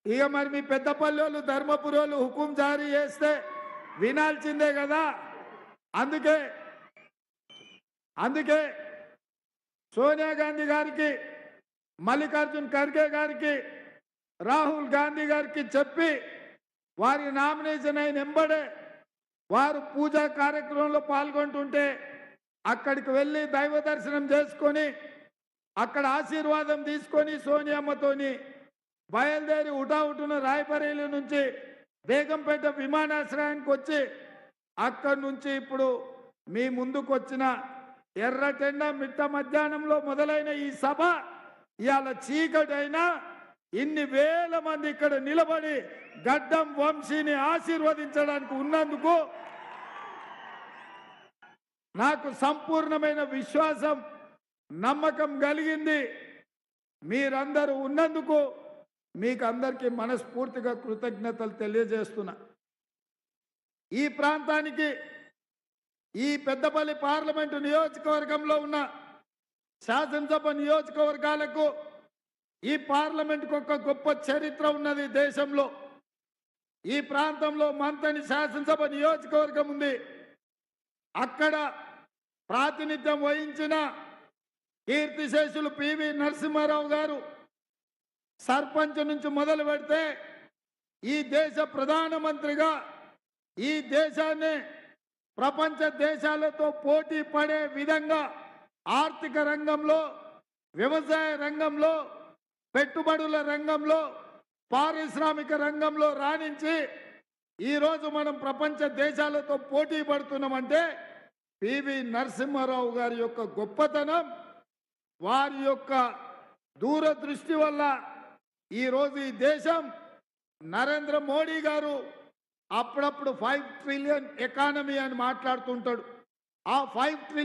ఇక మరి మీ పెద్దపల్లి ధర్మపురి హుకుం జారీ చేస్తే వినాల్సిందే కదా. అందుకే అందుకే సోనియా గాంధీ గారికి, మల్లికార్జున్ ఖర్గే గారికి, రాహుల్ గాంధీ గారికి చెప్పి వారి నామినేషన్ అయిన వెంబడే వారు పూజా కార్యక్రమంలో పాల్గొంటుంటే అక్కడికి వెళ్ళి దైవ దర్శనం చేసుకొని అక్కడ ఆశీర్వాదం తీసుకొని సోనియమ్మతోని బయలుదేరి ఉటావుటున రాయబరేలి నుంచి బేగంపేట విమానాశ్రయానికి వచ్చి అక్కడి నుంచి ఇప్పుడు మీ ముందుకు వచ్చిన ఎర్రటెండ మిట్ట మధ్యాహ్నంలో మొదలైన ఈ సభ ఇవాళ చీకటైనా ఇన్ని వేల మంది ఇక్కడ నిలబడి గడ్డం వంశీని ఆశీర్వదించడానికి ఉన్నందుకు నాకు సంపూర్ణమైన విశ్వాసం, నమ్మకం కలిగింది. మీరందరూ ఉన్నందుకు మీకు అందరికీ మనస్ఫూర్తిగా కృతజ్ఞతలు తెలియజేస్తున్నా. ఈ ప్రాంతానికి, ఈ పెద్దపల్లి పార్లమెంటు నియోజకవర్గంలో ఉన్న శాసనసభ నియోజకవర్గాలకు ఈ పార్లమెంటుకు ఒక గొప్ప చరిత్ర ఉన్నది దేశంలో. ఈ ప్రాంతంలో మంతని శాసనసభ నియోజకవర్గం ఉంది. అక్కడ ప్రాతినిధ్యం వహించిన కీర్తిశేషులు పివి నరసింహారావు గారు సర్పంచ్ నుంచి మొదలు పెడితే ఈ దేశ ప్రధానమంత్రిగా ఈ దేశాన్ని ప్రపంచ దేశాలతో పోటీ పడే విధంగా ఆర్థిక రంగంలో, వ్యవసాయ రంగంలో, పెట్టుబడుల రంగంలో, పారిశ్రామిక రంగంలో రాణించి ఈరోజు మనం ప్రపంచ దేశాలతో పోటీ పడుతున్నామంటే పివి నరసింహారావు గారి యొక్క గొప్పతనం, వారి యొక్క దూరదృష్టి వల్ల ఈరోజు ఈ దేశం నరేంద్ర మోడీ గారు అప్పుడప్పుడు 5 ట్రిలియన్ ఎకానమీ అని మాట్లాడుతుంటాడు. ఆ 5 ట్రిలియన్